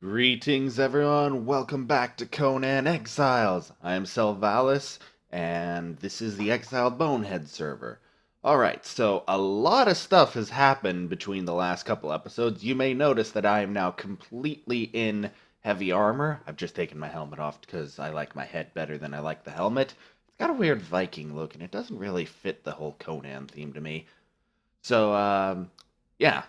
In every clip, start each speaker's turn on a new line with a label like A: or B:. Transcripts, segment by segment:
A: Greetings, everyone. Welcome back to Conan Exiles. I am Selvalis, and this is the Exiled Bonehead server. Alright, so a lot of stuff has happened between the last couple episodes. You may notice that I am now completely in heavy armor. I've just taken my helmet off because I like my head better than I like the helmet. It's got a weird Viking look, and it doesn't really fit the whole Conan theme to me. So, yeah,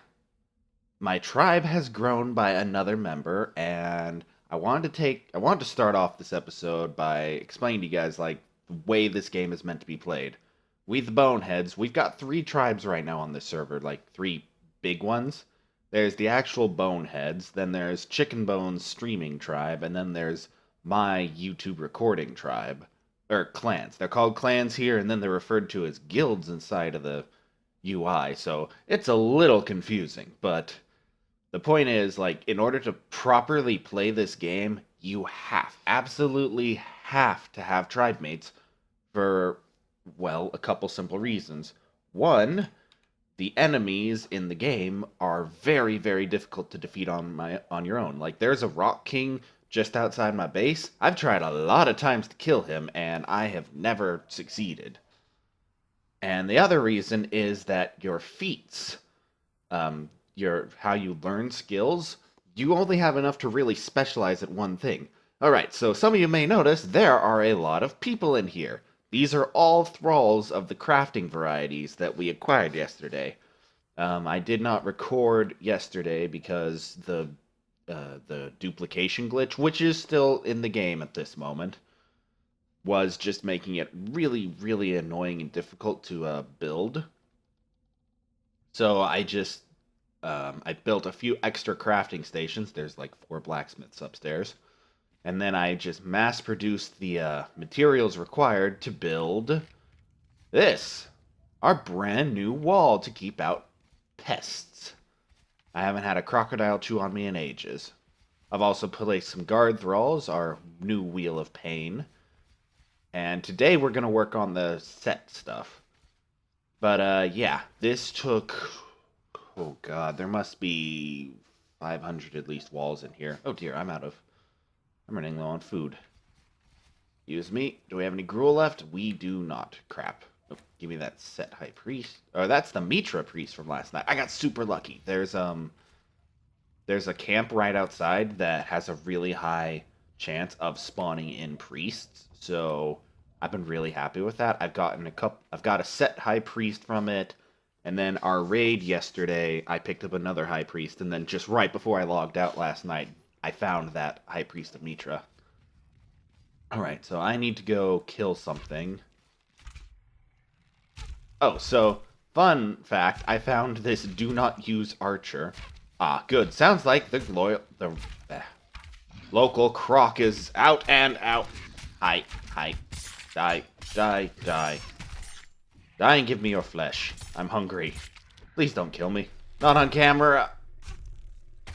A: my tribe has grown by another member, and I wanted to start off this episode by explaining to you guys like the way this game is meant to be played. We the Boneheads, we've got three tribes right now on this server, like three big ones. There's the actual Boneheads, then there's Chicken Bones streaming tribe, and then there's my YouTube recording tribe. Or clans. They're called clans here, and then they're referred to as guilds inside of the UI, so it's a little confusing, but the point is, like, in order to properly play this game, you absolutely have to have tribe mates for, well, a couple simple reasons. One, the enemies in the game are very, very difficult to defeat on your own. Like, there's a Rock King just outside my base. I've tried a lot of times to kill him, and I have never succeeded. And the other reason is that your feats, your how you learn skills, you only have enough to really specialize at one thing. Alright, so some of you may notice there are a lot of people in here. These are all thralls of the crafting varieties that we acquired yesterday. I did not record yesterday because the duplication glitch, which is still in the game at this moment, was just making it really, really annoying and difficult to build. So I built a few extra crafting stations. There's like 4 blacksmiths upstairs. And then I just mass produced the materials required to build this, our brand new wall to keep out pests. I haven't had a crocodile chew on me in ages. I've also placed some guard thralls, our new wheel of pain. And today we're going to work on the set stuff. But yeah, this took, oh god, there must be 500 at least walls in here. Oh dear, I'm running low on food. Excuse me, do we have any gruel left? We do not. Crap. Oh, give me that set high priest. Oh, that's the Mitra priest from last night. I got super lucky. There's a camp right outside that has a really high chance of spawning in priests. So I've been really happy with that. I've got a set high priest from it. And then our raid yesterday, I picked up another high priest, and then just right before I logged out last night, I found that high priest of Mitra. Alright, so I need to go kill something. Oh, so, fun fact, I found this do not use archer. Ah, good. Sounds like the local croc is out and out. Hi. Die. Die and give me your flesh. I'm hungry. Please don't kill me. Not on camera.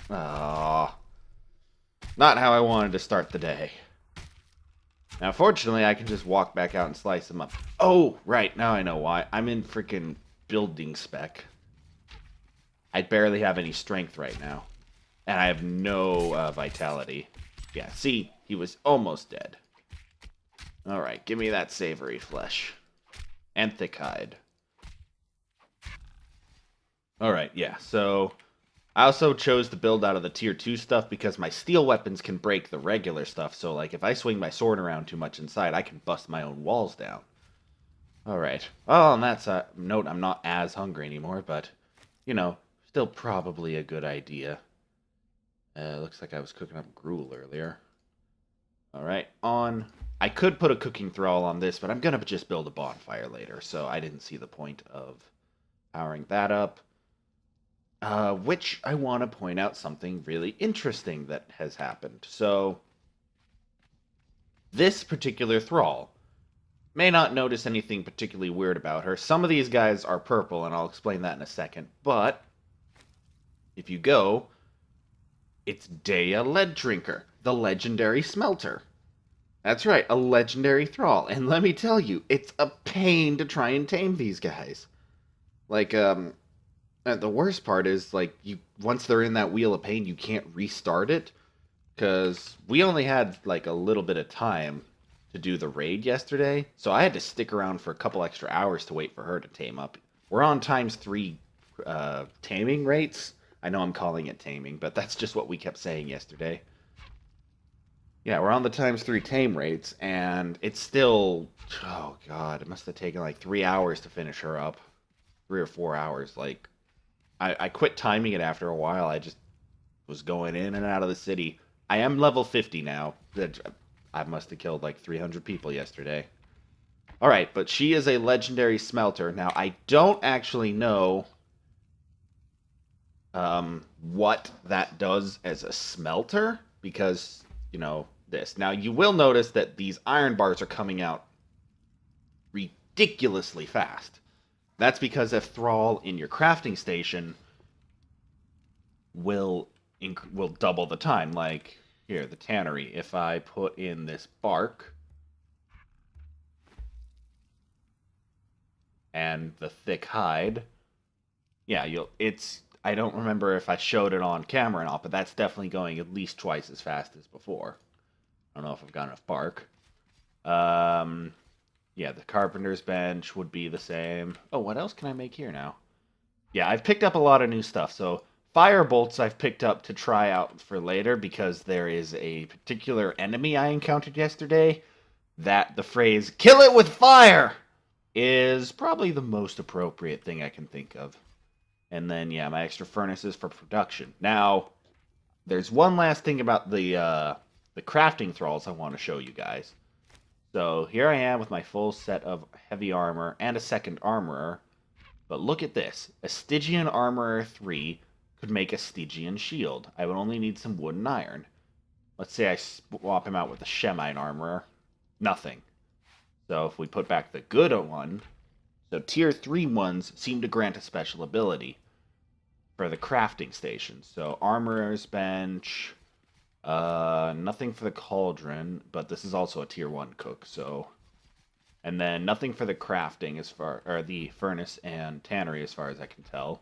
A: Ah, not how I wanted to start the day. Now, fortunately, I can just walk back out and slice them up. Oh, right. Now I know why. I'm in freaking building spec. I barely have any strength right now. And I have no vitality. Yeah, see? He was almost dead. Alright, give me that savory flesh. And thick hide. Alright, yeah, so I also chose to build out of the tier 2 stuff because my steel weapons can break the regular stuff, so like if I swing my sword around too much inside, I can bust my own walls down. Alright, well, on that note, I'm not as hungry anymore, but, you know, still probably a good idea. Looks like I was cooking up gruel earlier. Alright, on. I could put a cooking thrall on this, but I'm gonna just build a bonfire later, so I didn't see the point of powering that up. Which I want to point out something really interesting that has happened. So, this particular thrall may not notice anything particularly weird about her. Some of these guys are purple, and I'll explain that in a second. But, if you go, it's Dea Lead Drinker, the legendary smelter. That's right, a legendary thrall. And let me tell you, it's a pain to try and tame these guys. Like, the worst part is, like, once they're in that wheel of pain, you can't restart it. because we only had like a little bit of time to do the raid yesterday, so I had to stick around for a couple extra hours to wait for her to tame up. We're on ×3 taming rates. I know I'm calling it taming, but that's just what we kept saying yesterday. Yeah, we're on the ×3 tame rates, and it's still, oh god, it must have taken like 3 hours to finish her up. 3 or 4 hours. Like, I quit timing it after a while. I just was going in and out of the city. I am level 50 now. I must have killed like 300 people yesterday. Alright, but she is a legendary smelter. Now, I don't actually know what that does as a smelter, because, you know, this. Now, you will notice that these iron bars are coming out ridiculously fast. That's because a thrall in your crafting station will double the time. Like, here, the tannery. If I put in this bark and the thick hide, yeah, I don't remember if I showed it on camera or not, but that's definitely going at least twice as fast as before. I don't know if I've got enough bark. Yeah, the carpenter's bench would be the same. Oh, what else can I make here now? Yeah, I've picked up a lot of new stuff. So fire bolts I've picked up to try out for later, because there is a particular enemy I encountered yesterday that the phrase "kill it with fire" is probably the most appropriate thing I can think of. And then, yeah, my extra furnaces for production. Now, there's one last thing about the crafting thralls I want to show you guys. So here I am with my full set of heavy armor and a second armorer. But look at this. A Stygian Armorer 3 could make a Stygian shield. I would only need some wood and iron. Let's say I swap him out with a Shemite Armorer. Nothing. So if we put back the good one, so tier 3 ones seem to grant a special ability for the crafting station. So Armorer's Bench, nothing for the Cauldron, but this is also a tier 1 cook, so... And then nothing for the crafting or the furnace and tannery as far as I can tell.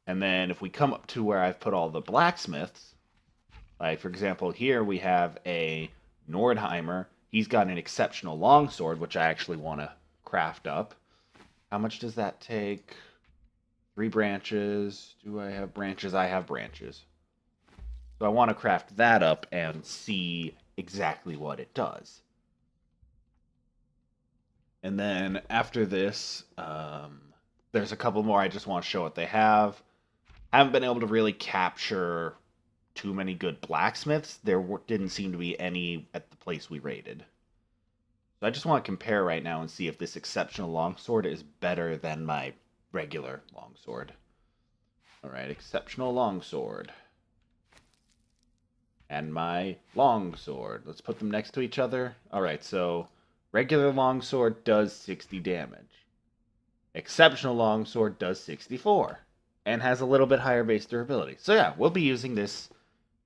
A: And then if we come up to where I've put all the blacksmiths, like for example here we have a Nordheimer. He's got an exceptional longsword, which I actually want to craft up. How much does that take? 3 branches. Do I have branches? I have branches. So I want to craft that up and see exactly what it does. And then after this, there's a couple more I just want to show what they have. Haven't been able to really capture too many good blacksmiths. There didn't seem to be any at the place we raided. So I just want to compare right now and see if this exceptional longsword is better than my regular longsword. Alright, exceptional longsword. And my longsword. Let's put them next to each other. Alright, so... regular longsword does 60 damage. Exceptional longsword does 64. And has a little bit higher base durability. So yeah, we'll be using this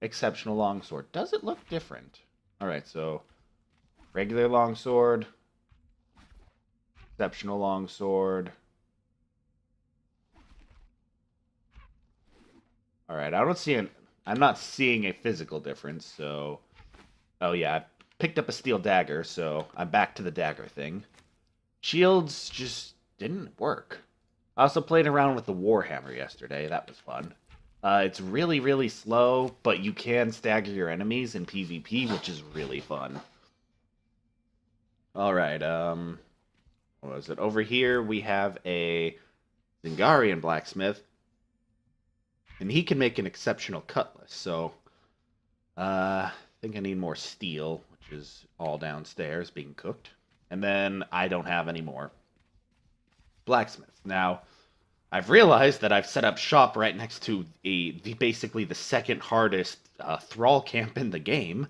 A: exceptional longsword. Does it look different? Alright, so regular longsword. Exceptional longsword. Alright, I'm not seeing a physical difference, so... oh yeah, picked up a steel dagger, so I'm back to the dagger thing. Shields just didn't work. I also played around with the Warhammer yesterday. That was fun. It's really, really slow, but you can stagger your enemies in PvP, which is really fun. Alright, what was it? Over here we have a Zingarian blacksmith, and he can make an exceptional cutlass, so... I think I need more steel, which is all downstairs being cooked. And then I don't have any more blacksmiths. Now, I've realized that I've set up shop right next to basically the second hardest thrall camp in the game,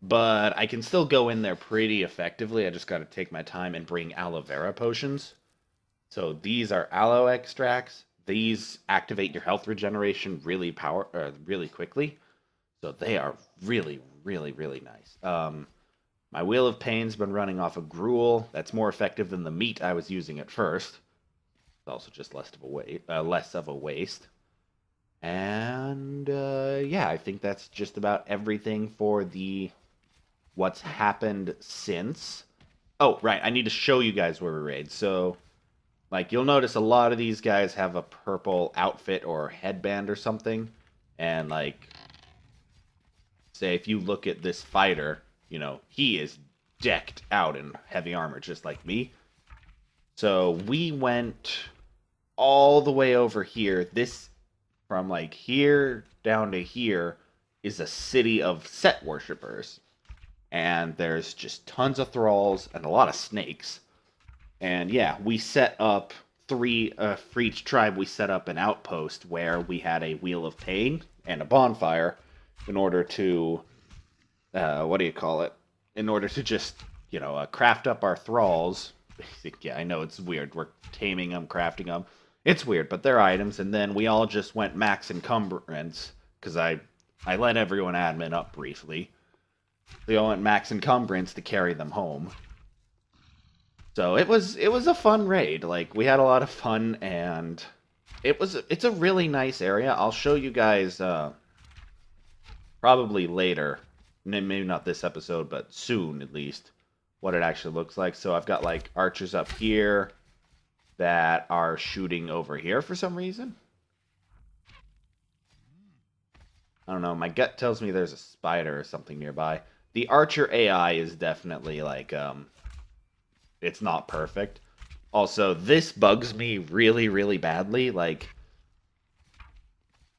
A: but I can still go in there pretty effectively. I just got to take my time and bring aloe vera potions. So these are aloe extracts. These activate your health regeneration really quickly. So they are really, really, really nice. My Wheel of Pain's been running off of gruel. That's more effective than the meat I was using at first. It's also just less of a waste. And yeah, yeah, I think that's just about everything for the what's happened since. Oh, right, I need to show you guys where we raid. So, like, you'll notice a lot of these guys have a purple outfit or headband or something. And, like, say if you look at this fighter, he is decked out in heavy armor, just like me. So we went all the way over here. This, from like here down to here, is a city of Set worshippers. And there's just tons of thralls and a lot of snakes. And yeah, we set up three, for each tribe, we set up an outpost where we had a Wheel of Pain and a bonfire in order to, what do you call it? In order to just, craft up our thralls. Yeah, I know it's weird. We're taming them, crafting them. It's weird, but they're items. And then we all just went max encumbrance because I let everyone admin up briefly. They all went max encumbrance to carry them home. So it was a fun raid. Like, we had a lot of fun, and it's a really nice area. I'll show you guys probably later, maybe not this episode, but soon at least, what it actually looks like. So I've got like archers up here that are shooting over here for some reason. I don't know, my gut tells me there's a spider or something nearby. The archer AI is definitely like it's not perfect. Also, this bugs me really, really badly. Like,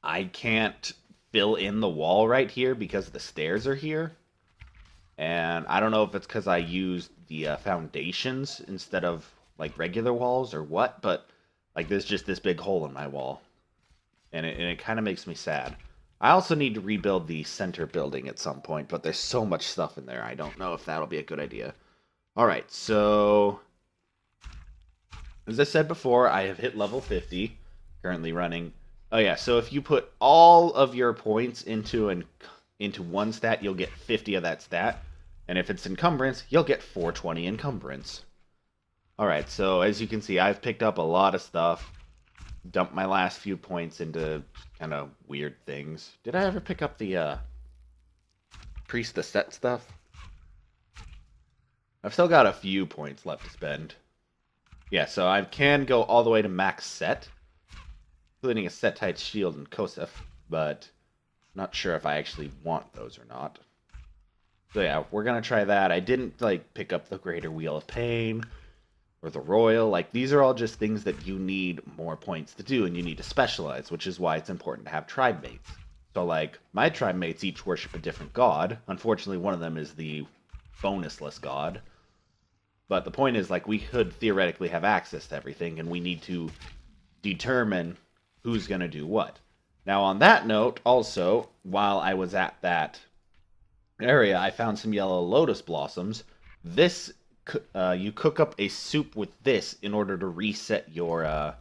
A: I can't fill in the wall right here because the stairs are here. And I don't know if it's because I used the foundations instead of, like, regular walls or what, but, like, there's just this big hole in my wall. And it kind of makes me sad. I also need to rebuild the center building at some point, but there's so much stuff in there, I don't know if that'll be a good idea. Alright, so as I said before, I have hit level 50, currently running. Oh yeah, so if you put all of your points into one stat, you'll get 50 of that stat. And if it's encumbrance, you'll get 420 encumbrance. Alright, so as you can see, I've picked up a lot of stuff. Dumped my last few points into kind of weird things. Did I ever pick up the Priest the Set stuff? I've still got a few points left to spend. Yeah, so I can go all the way to max set, including a Setite shield and Kosef, but not sure if I actually want those or not. So yeah, we're gonna try that. I didn't like pick up the Greater Wheel of Pain or the Royal. Like, these are all just things that you need more points to do, and you need to specialize, which is why it's important to have tribe mates. So like, my tribe mates each worship a different god. Unfortunately, one of them is the bonusless god. But the point is, like, we could theoretically have access to everything, and we need to determine who's going to do what. Now, on that note, also, while I was at that area, I found some yellow lotus blossoms. This, you cook up a soup with this in order to reset your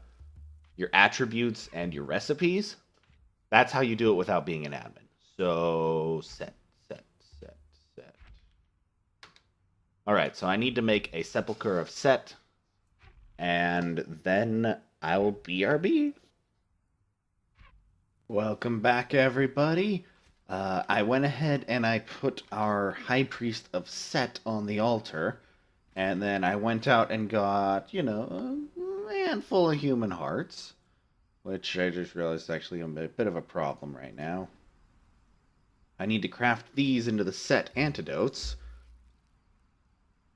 A: attributes and your recipes. That's how you do it without being an admin. So, set. Alright, so I need to make a Sepulchre of Set, and then I'll BRB. Welcome back, everybody. I went ahead and I put our High Priest of Set on the altar, and then I went out and got, a handful of human hearts, which I just realized is actually a bit of a problem right now. I need to craft these into the Set antidotes.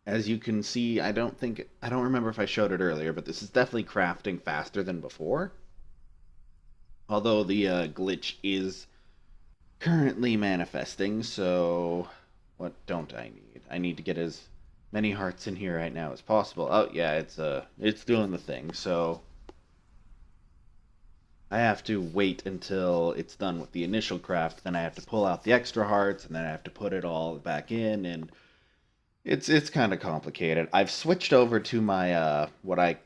A: As you can see, I don't remember if I showed it earlier, but this is definitely crafting faster than before. Although the glitch is currently manifesting, so what don't I need? I need to get as many hearts in here right now as possible. Oh yeah, it's doing the thing, so I have to wait until it's done with the initial craft, then I have to pull out the extra hearts, and then I have to put it all back in, and it's kind of complicated. I've switched over to my what I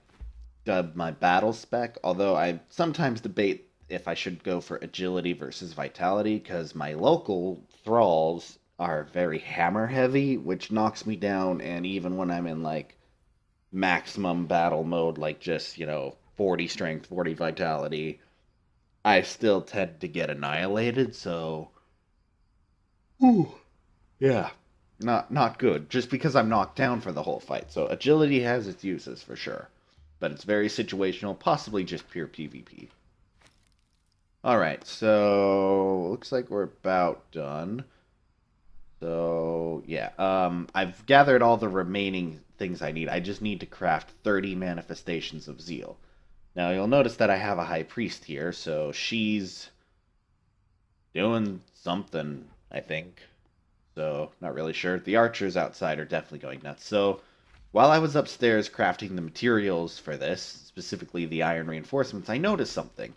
A: dubbed my battle spec, although I sometimes debate if I should go for agility versus vitality, because my local thralls are very hammer heavy, which knocks me down, and even when I'm in like maximum battle mode, like just, 40 strength, 40 vitality, I still tend to get annihilated, so Whew. Yeah, not good. Just because I'm knocked down for the whole fight. So agility has its uses for sure, but it's very situational, possibly just pure PvP. All right, so looks like we're about done. So yeah, I've gathered all the remaining things I need. I just need to craft 30 manifestations of zeal. Now you'll notice that I have a high priest here, so she's doing something, I think. So, not really sure. The archers outside are definitely going nuts. So, while I was upstairs crafting the materials for this, specifically the iron reinforcements, I noticed something.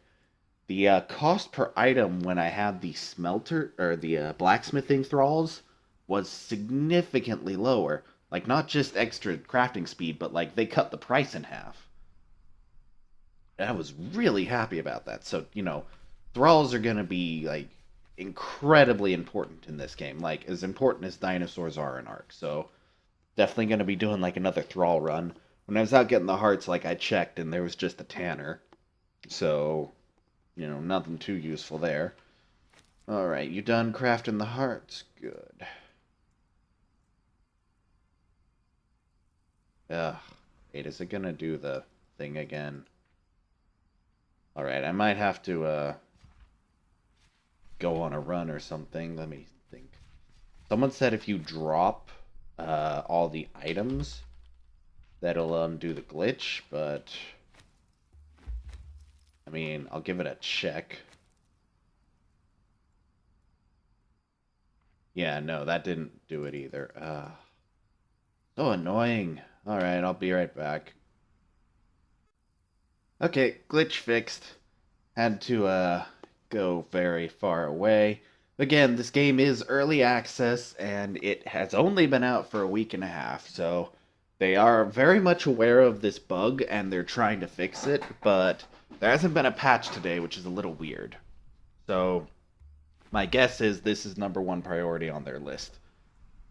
A: The cost per item when I had the smelter or the blacksmithing thralls was significantly lower. Like, not just extra crafting speed, but like they cut the price in half. I was really happy about that. So, thralls are going to be like incredibly important in this game, like as important as dinosaurs are in Ark. So, definitely going to be doing like another thrall run. When I was out getting the hearts, like I checked and there was just a tanner. So, nothing too useful there. All right, you done crafting the hearts? Good. Ugh. Wait, is it going to do the thing again? All right, I might have to go on a run or something. Let me think. Someone said if you drop all the items, that'll undo the glitch, but I mean, I'll give it a check. Yeah, no, that didn't do it either. So annoying. Alright, I'll be right back. Okay, glitch fixed. Had to, go very far away. Again, this game is early access, and it has only been out for a week and a half, so they are very much aware of this bug, and they're trying to fix it, but there hasn't been a patch today, which is a little weird. So, my guess is this is number one priority on their list.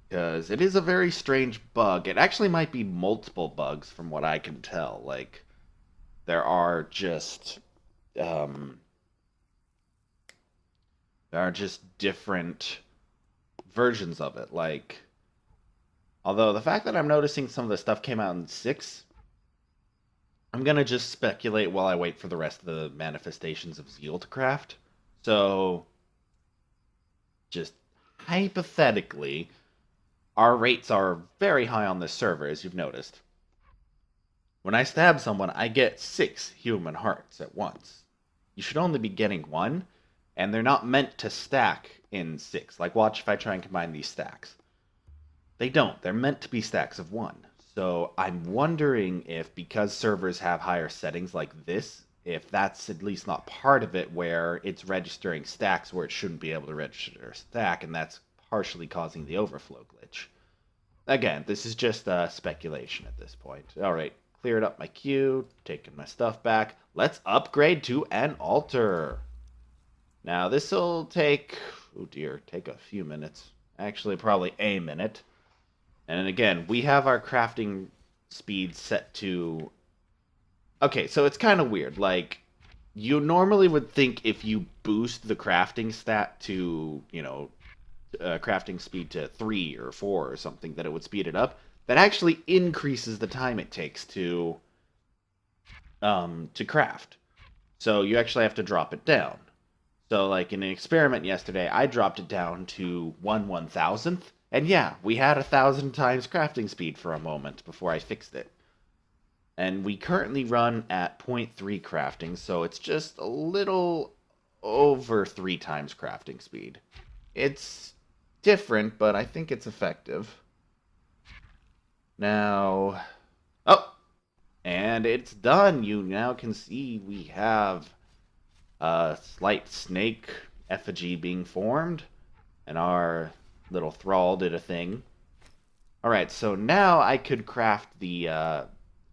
A: Because it is a very strange bug. It actually might be multiple bugs from what I can tell. Like, there are just um, there are just different versions of it. Like, although the fact that I'm noticing some of the stuff came out in 6, I'm gonna just speculate while I wait for the rest of the manifestations of Zeal to craft. So, just hypothetically, our rates are very high on this server, as you've noticed. When I stab someone, I get 6 human hearts at once. You should only be getting 1, and they're not meant to stack in 6. Like, watch if I try and combine these stacks. They don't. They're meant to be stacks of 1. So I'm wondering if, because servers have higher settings like this, if that's at least not part of it, where it's registering stacks where it shouldn't be able to register a stack, and that's partially causing the overflow glitch. Again, this is just speculation at this point. All right, cleared up my queue, taking my stuff back. Let's upgrade to an altar. Now, this will take, oh dear, take a few minutes. Actually, probably a minute. And again, we have our crafting speed set to... Okay, so it's kind of weird. Like, you normally would think if you boost the crafting stat to, crafting speed to 3 or 4 or something, that it would speed it up. That actually increases the time it takes to craft. So you actually have to drop it down. So like in an experiment yesterday, I dropped it down to 1/1000th, and yeah, we had 1,000 times crafting speed for a moment before I fixed it. And we currently run at 0.3 crafting, so it's just a little over 3 times crafting speed. It's different, but I think it's effective. Now, oh, and it's done. You now can see we have a slight snake effigy being formed, and our little thrall did a thing. All right, so now I could craft the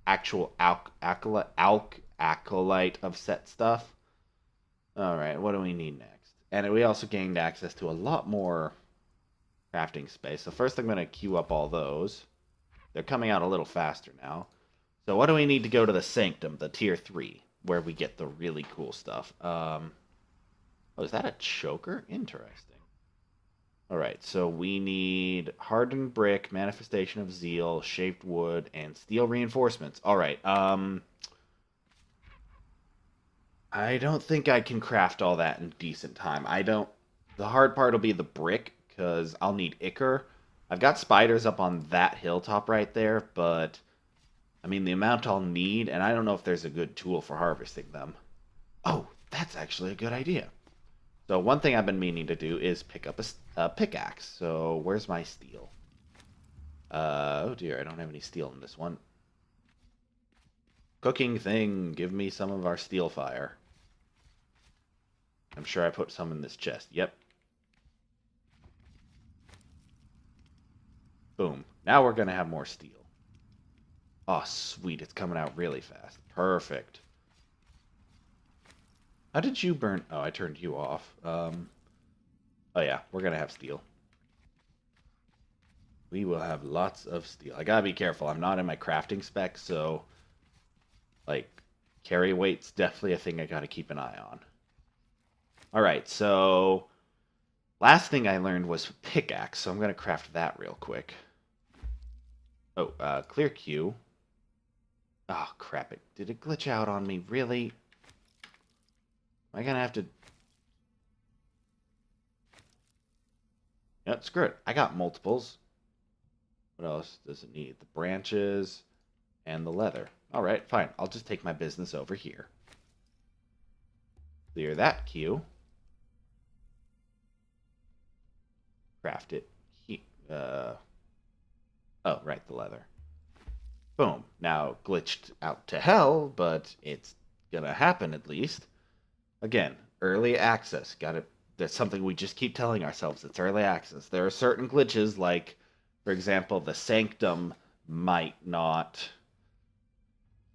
A: actual acolyte of set stuff. All right, what do we need next? And we also gained access to a lot more crafting space. So first I'm going to queue up all those. They're coming out a little faster now. So what do we need to go to the Sanctum, the tier 3, where we get the really cool stuff? Oh, is that a choker? Interesting. All right, so we need hardened brick, manifestation of zeal, shaped wood, and steel reinforcements. All right. I don't think I can craft all that in decent time. I don't. The hard part will be the brick because I'll need ichor. I've got spiders up on that hilltop right there, but I mean the amount I'll need, and I don't know if there's a good tool for harvesting them. Oh, that's actually a good idea. So one thing I've been meaning to do is pick up a pickaxe. So where's my steel? Oh dear, I don't have any steel in this one. Cooking thing, give me some of our steel fire. I'm sure I put some in this chest. Yep. Boom. Now we're going to have more steel. Oh, sweet. It's coming out really fast. Perfect. How did you burn? Oh, I turned you off. Oh, yeah. We're going to have steel. We will have lots of steel. I got to be careful. I'm not in my crafting spec, so, like, carry weight's definitely a thing I got to keep an eye on. All right, so last thing I learned was pickaxe, so I'm going to craft that real quick. Oh, clear queue. Oh, crap. Did it glitch out on me? Really? Am I going to have to... Yep, screw it. I got multiples. What else does it need? The branches and the leather. All right, fine. I'll just take my business over here. Clear that queue. Craft it. Oh, right, the leather. Boom. Now, glitched out to hell, but it's gonna happen at least. Again, early access. That's something we just keep telling ourselves. It's early access. There are certain glitches, like, for example, the sanctum might not...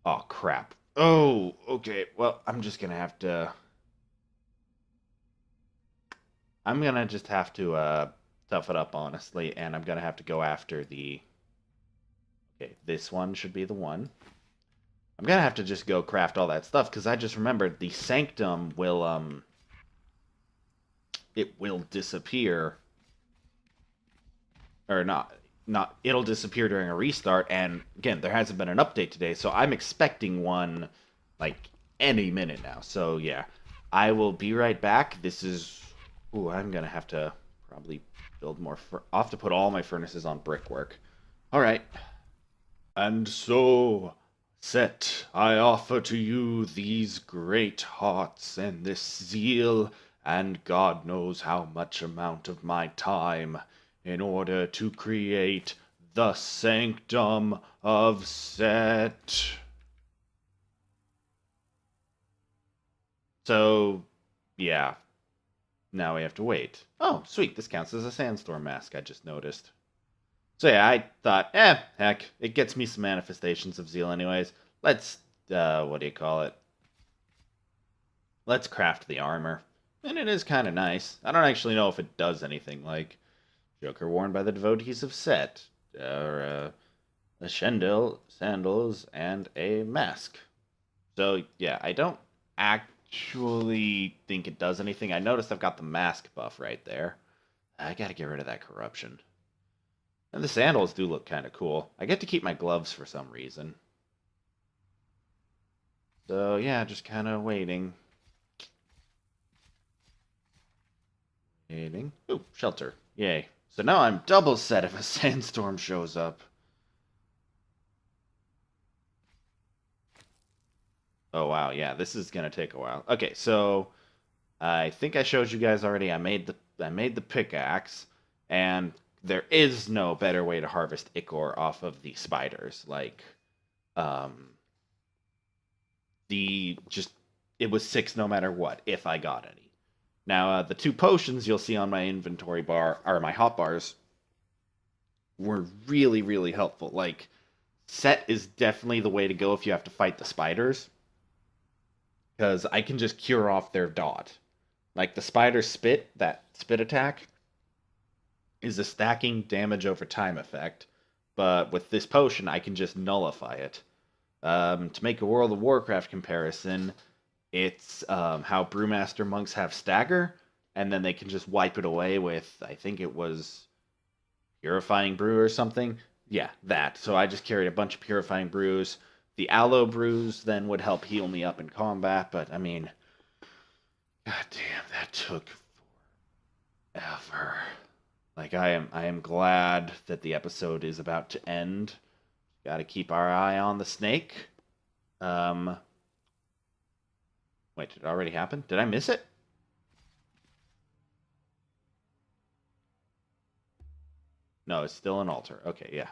A: Oh, crap. Oh, okay. Well, I'm just gonna have to... I'm gonna just have to, tough it up, honestly, and I'm gonna have to go after the... Okay, this one should be the one. I'm gonna have to just go craft all that stuff, because I just remembered the sanctum will, it will disappear, or not it'll disappear during a restart, and again, there hasn't been an update today, so I'm expecting one like any minute now. So yeah, I will be right back. This is... Ooh, I'm gonna have to probably build more I'll have to put all my furnaces on brickwork. All right. And so, Set, I offer to you these great hearts and this zeal, and God knows how much amount of my time, in order to create the Sanctum of Set. So, yeah. Now we have to wait. Oh, sweet. This counts as a sandstorm mask, I just noticed. So yeah, I thought, heck, it gets me some manifestations of zeal anyways. Let's, what do you call it? Let's craft the armor. And it is kind of nice. I don't actually know if it does anything, like Joker worn by the devotees of Set, or a sandals, and a mask. So yeah, I don't actually think it does anything. I noticed I've got the mask buff right there. I gotta get rid of that corruption. And the sandals do look kind of cool. I get to keep my gloves for some reason. So yeah, just kind of waiting. Waiting. Ooh, shelter. Yay. So now I'm double set if a sandstorm shows up. Oh wow, yeah, this is gonna take a while. Okay, so I think I showed you guys already. I made the pickaxe, and there is no better way to harvest ichor off of the spiders. Like, um, it was 6 no matter what if I got any. Now the 2 potions you'll see on my inventory bar or my hotbars were really really helpful. Like, set is definitely the way to go if you have to fight the spiders, because I can just cure off their dot. Like the spider spit, that spit attack is a stacking damage over time effect, but with this potion I can just nullify it. To make a World of Warcraft comparison, It's how brewmaster monks have stagger, and then they can just wipe it away with, I think it was purifying brew or something. Yeah, that. So I just carried a bunch of purifying brews. The aloe brews then would help heal me up in combat, but I mean, god damn, that took forever. Like I am glad that the episode is about to end. Got to keep our eye on the snake. Um, Wait, did it already happen? Did I miss it? No, it's still an altar. Okay, yeah.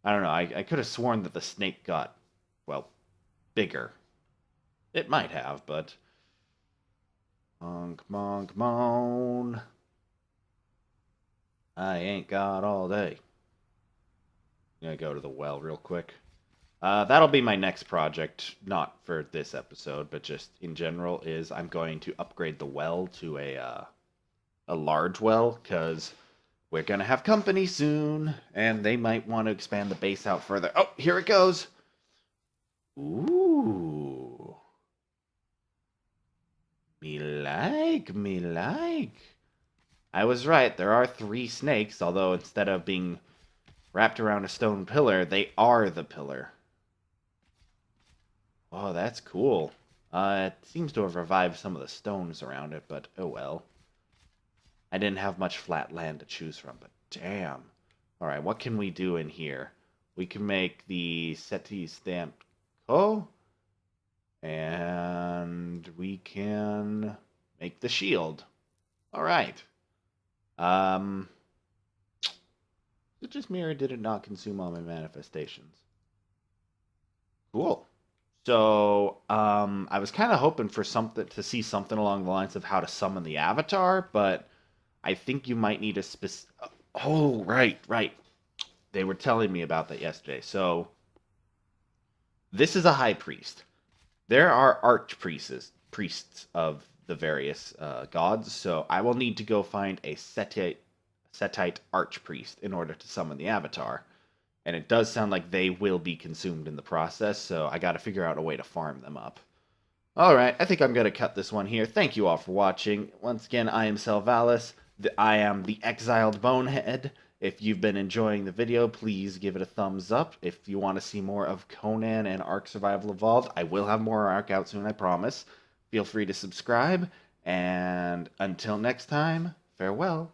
A: I don't know. I could have sworn that the snake got, well, bigger. It might have, but come on, come on. I ain't got all day. I'm gonna go to the well real quick. That'll be my next project, not for this episode, but just in general. Is I'm going to upgrade the well to a large well because we're gonna have company soon, and they might want to expand the base out further. Oh, here it goes. Ooh, me like. I was right. There are three snakes, although instead of being wrapped around a stone pillar, they are the pillar. Oh, that's cool. It seems to have revived some of the stones around it, but oh well. I didn't have much flat land to choose from, but damn. Alright, what can we do in here? We can make the SETI stamped ko, and we can make the shield. Alright. Um, it just mirror did it not consume all my manifestations? Cool. So, I was kind of hoping for something to see something along the lines of how to summon the avatar, but I think you might need a specific. Oh, right, right. They were telling me about that yesterday. So, this is a high priest. There are priests of the various gods. So, I will need to go find a Setite archpriest in order to summon the avatar. And it does sound like they will be consumed in the process, so I got to figure out a way to farm them up. Alright, I think I'm going to cut this one here. Thank you all for watching. Once again, I am Selvalis. I am the Exiled Bonehead. If you've been enjoying the video, please give it a thumbs up. If you want to see more of Conan and Ark Survival Evolved, I will have more Ark out soon, I promise. Feel free to subscribe, and until next time, farewell.